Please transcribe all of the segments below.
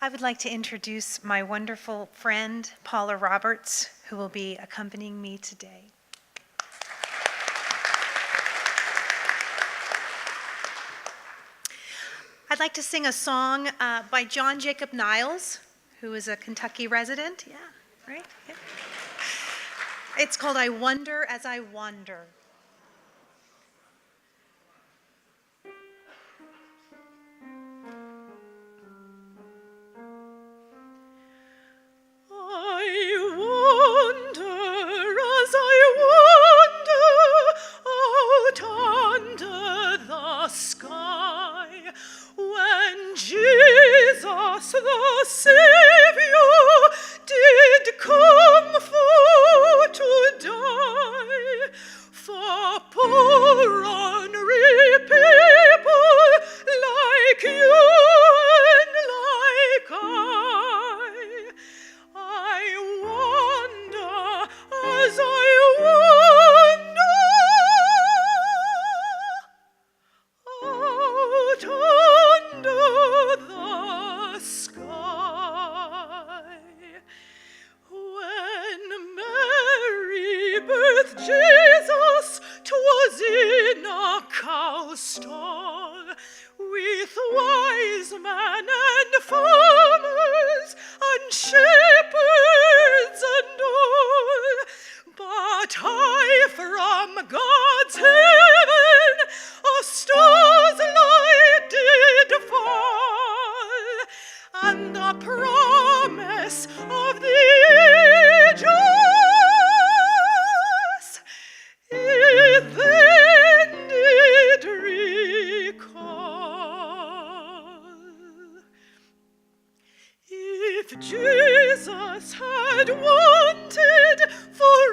I would like to introduce my wonderful friend, Paula Roberts, who will be accompanying me today. I'd like to sing a song by John Jacob Niles, who is a Kentucky resident. Yeah, right? Yeah. It's called I Wonder as I Wander. The Savior did come for to die for poor ornery people like you and like I wonder as I wonder out under the sky. When Mary birthed Jesus, 'twas in a cow stall, with wise men and farmers and shepherds and all. But high from God's heaven a star's light did fall, and the promise of the ages it then did recall. If Jesus had wanted for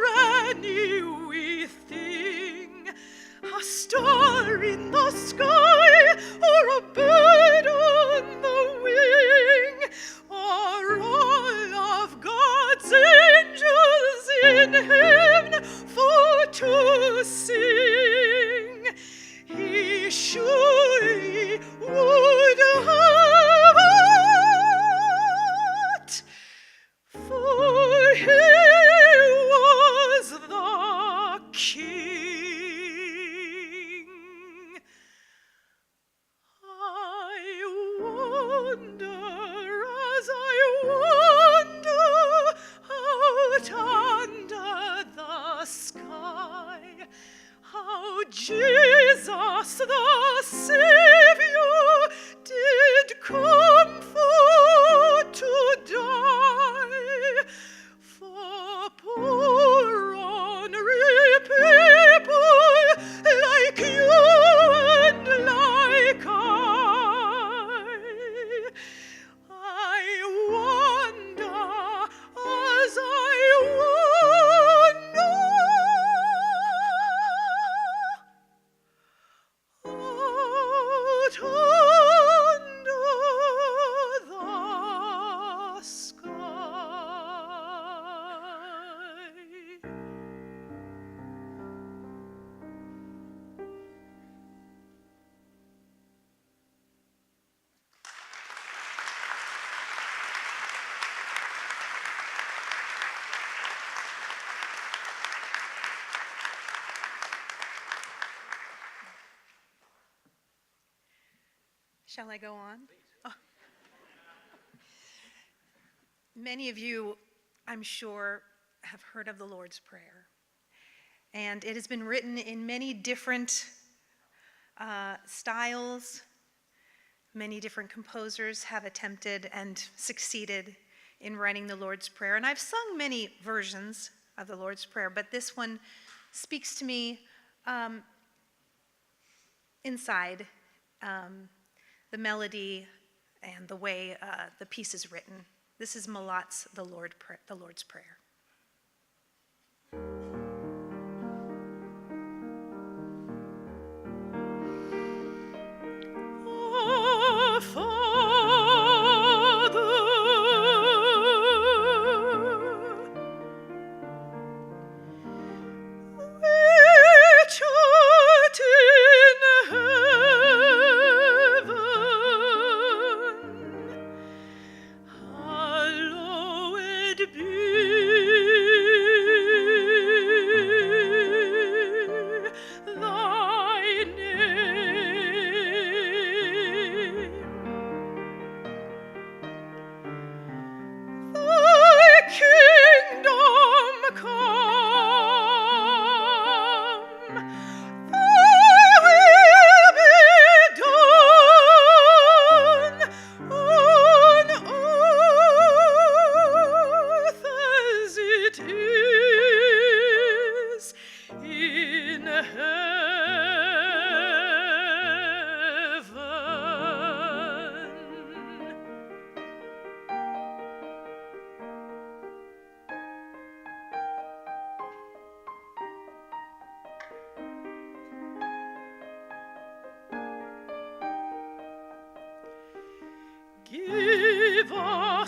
any wee thing, a star in the sky or a bird on the wing, or all of God's angels in heaven for to sing, he surely would have it, for he was the King. I wonder as I wonder out under the sky, how Jesus the Savior did come for to die for poor ornery people like you and like I wonder as I wonder out under the sky. Shall I go on? Oh. Many of you, I'm sure, have heard of the Lord's Prayer. And it has been written in many different styles. Many different composers have attempted and succeeded in writing the Lord's Prayer. And I've sung many versions of the Lord's Prayer, but this one speaks to me inside. The melody and the way the piece is written. This is Malat's The Lord's Prayer. Our Father, which art in heaven,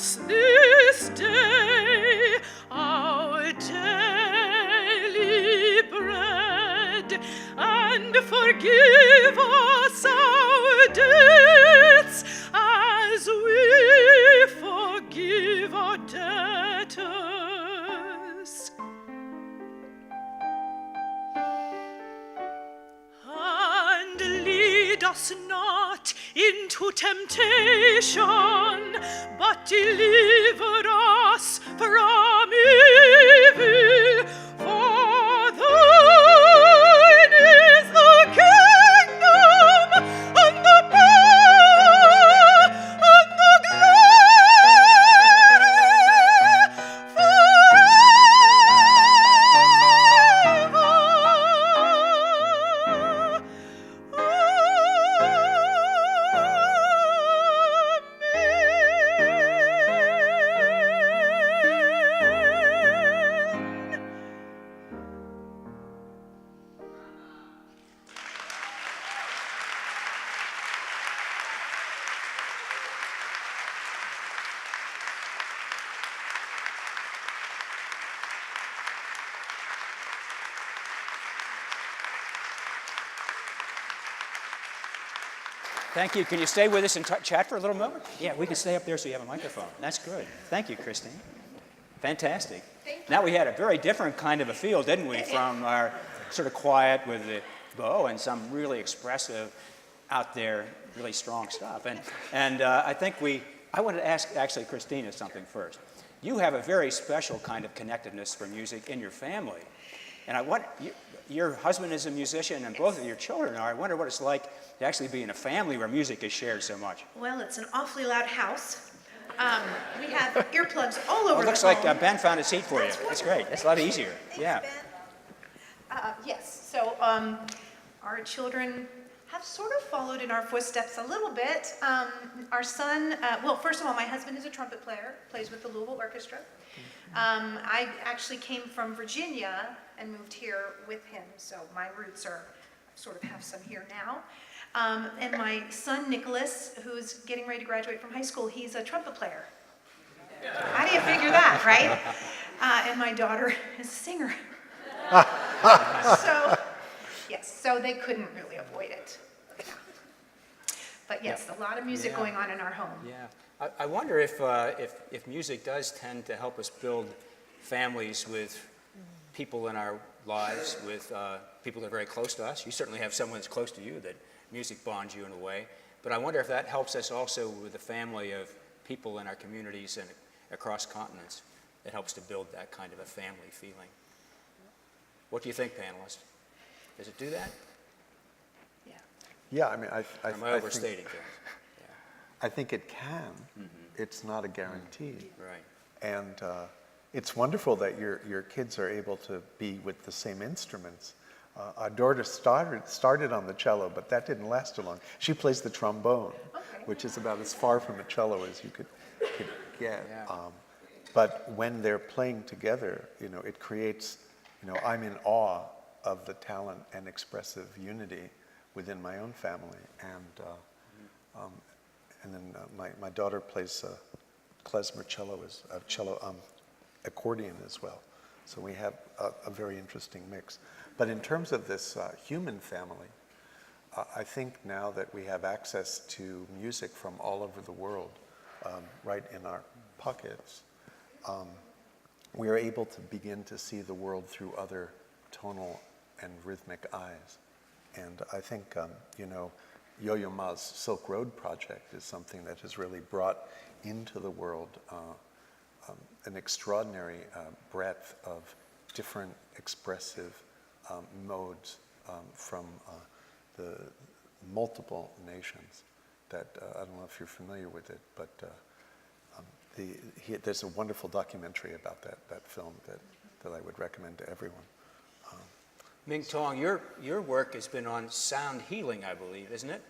us this day our daily bread, and forgive us our debts as we forgive our debtors. And lead us not into temptation, but deliver us from evil. For thine is the kingdom, and the power, and the glory Thank you. Can you stay with us and chat for a little moment? Yeah, we can stay up there so you have a microphone. That's good. Thank you, Christine. Fantastic. Now we had a very different kind of a feel, didn't we, from our sort of quiet with the bow and some really expressive, out there, really strong stuff. And I think I wanted to ask actually Christina something first. You have a very special kind of connectedness for music in your family. And your husband is a musician and both of your children are. I wonder what it's like to actually be in a family where music is shared so much. Well, it's an awfully loud house. We have earplugs all over It looks the like home. Ben found a seat for you. That's great. That's a lot easier. Yeah. Thanks, Ben. Yes, so our children have sort of followed in our footsteps a little bit. Our son, well, first of all, my husband is a trumpet player, plays with the Louisville Orchestra. I actually came from Virginia and moved here with him, so my roots are sort of have some here now. And my son, Nicholas, who's getting ready to graduate from high school, he's a trumpet player. How do you figure that, right? And my daughter is a singer. So, yes, so they couldn't really avoid it. Yeah. But yes, a lot of music going on in our home. Yeah. I wonder if music does tend to help us build families with people in our lives, with people that are very close to us. You certainly have someone that's close to you that music bonds you in a way. But I wonder if that helps us also with a family of people in our communities and across continents. It helps to build that kind of a family feeling. What do you think, panelists? Does it do that? Yeah. Yeah, I mean, Or am I overstating things? I think it can. It's not a guarantee. Right. And it's wonderful that your kids are able to be with the same instruments. Our daughter started on the cello, but that didn't last too long. She plays the trombone, which is about as far from a cello as you could get. Yeah. But when they're playing together, it creates, I'm in awe of the talent and expressive unity within my own family. And then my daughter plays klezmer accordion as well. So we have a very interesting mix. But in terms of this human family, I think now that we have access to music from all over the world, right in our pockets, we are able to begin to see the world through other tonal and rhythmic eyes. And I think, Yo-Yo Ma's Silk Road project is something that has really brought into the world an extraordinary breadth of different expressive modes from the multiple nations that, I don't know if you're familiar with it, but there's a wonderful documentary about that film that I would recommend to everyone. Ming Tong, your work has been on sound healing, I believe, isn't it?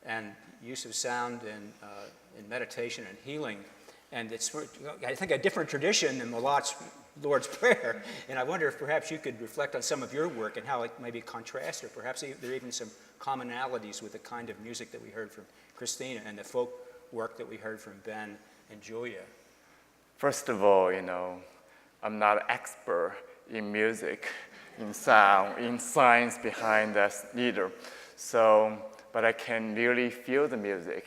And use of sound in meditation and healing. And it's, I think, a different tradition than the Lord's Prayer. And I wonder if perhaps you could reflect on some of your work and how it maybe contrasts, or perhaps there are even some commonalities with the kind of music that we heard from Christina and the folk work that we heard from Ben and Julia. First of all, I'm not an expert in music, in sound, in science behind that neither. So, but I can really feel the music,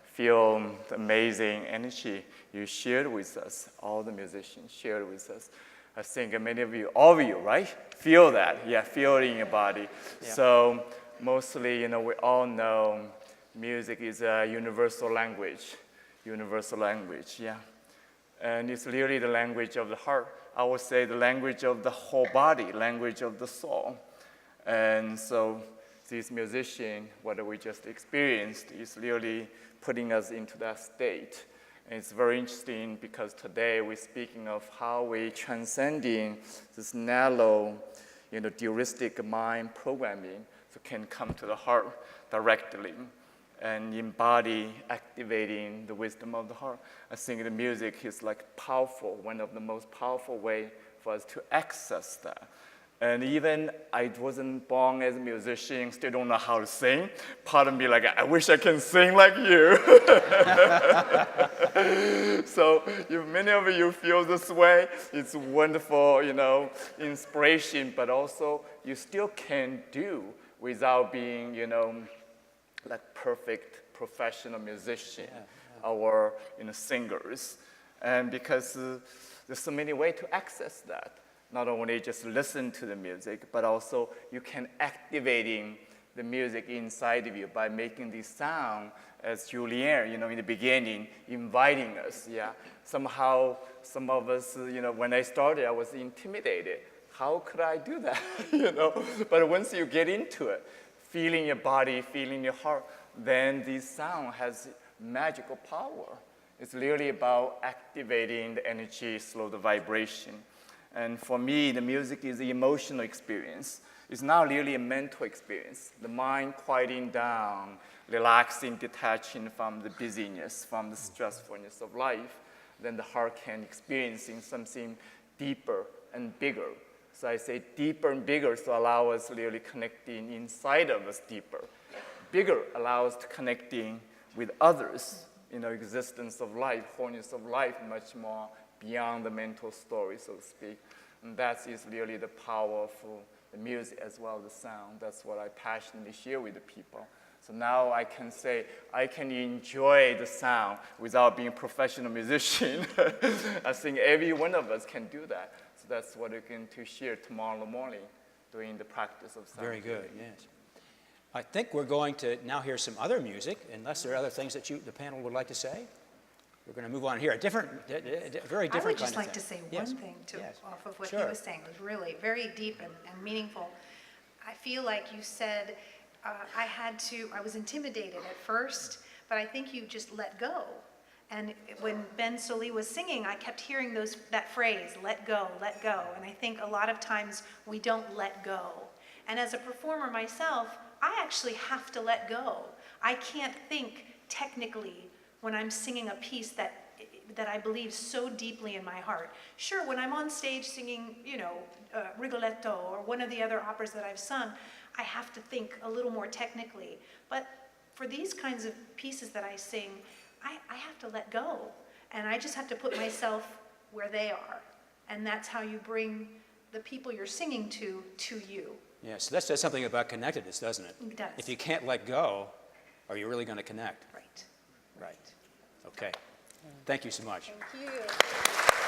feel the amazing energy you shared with us, all the musicians shared with us. I think many of you, all of you, right? Feel that, feel it in your body. Yeah. So mostly, we all know music is a universal language, yeah. And it's really the language of the heart. I would say the language of the whole body, language of the soul. And so this musician, what we just experienced, is really putting us into that state. And it's very interesting because today we're speaking of how we transcending this narrow, dualistic mind programming, so can come to the heart directly and embody, activating the wisdom of the heart. I think the music is powerful, one of the most powerful way for us to access that. And even I wasn't born as a musician, still don't know how to sing. Part of me I wish I can sing like you. So if many of you feel this way, it's wonderful, inspiration, but also you still can do without being, perfect professional musician or singers. And because there's so many ways to access that. Not only just listen to the music, but also you can activating the music inside of you by making the sound, as Juilliard, in the beginning, inviting us. Somehow, some of us, when I started, I was intimidated. How could I do that? But once you get into it, feeling your body, feeling your heart, then this sound has magical power. It's really about activating the energy, slow the vibration. And for me, the music is an emotional experience. It's not really a mental experience. The mind quieting down, relaxing, detaching from the busyness, from the stressfulness of life, then the heart can experience something deeper and bigger. So I say deeper and bigger, so allow us really connecting inside of us deeper. Bigger allows us to connecting with others, existence of life, wholeness of life, much more beyond the mental story, so to speak. And that is really the power of the music as well as the sound. That's what I passionately share with the people. So now I can say I can enjoy the sound without being a professional musician. I think every one of us can do that. So that's what we're going to share tomorrow morning during the practice of sound. Very good, yes. I think we're going to now hear some other music, unless there are other things that the panel would like to say. We're going to move on here. Very different kind of thing. I would just like to say one thing off of what he was saying. It was really very deep and meaningful. I feel like you said, I was intimidated at first, but I think you just let go. And when Ben Soli was singing, I kept hearing that phrase, let go, let go. And I think a lot of times we don't let go. And as a performer myself, I actually have to let go. I can't think technically when I'm singing a piece that I believe so deeply in my heart. Sure, when I'm on stage singing, Rigoletto or one of the other operas that I've sung, I have to think a little more technically. But for these kinds of pieces that I sing, I have to let go. And I just have to put myself where they are. And that's how you bring the people you're singing to you. Yes, so that says something about connectedness, doesn't it? It does. If you can't let go, are you really going to connect? Right. Right. Okay. Thank you so much. Thank you.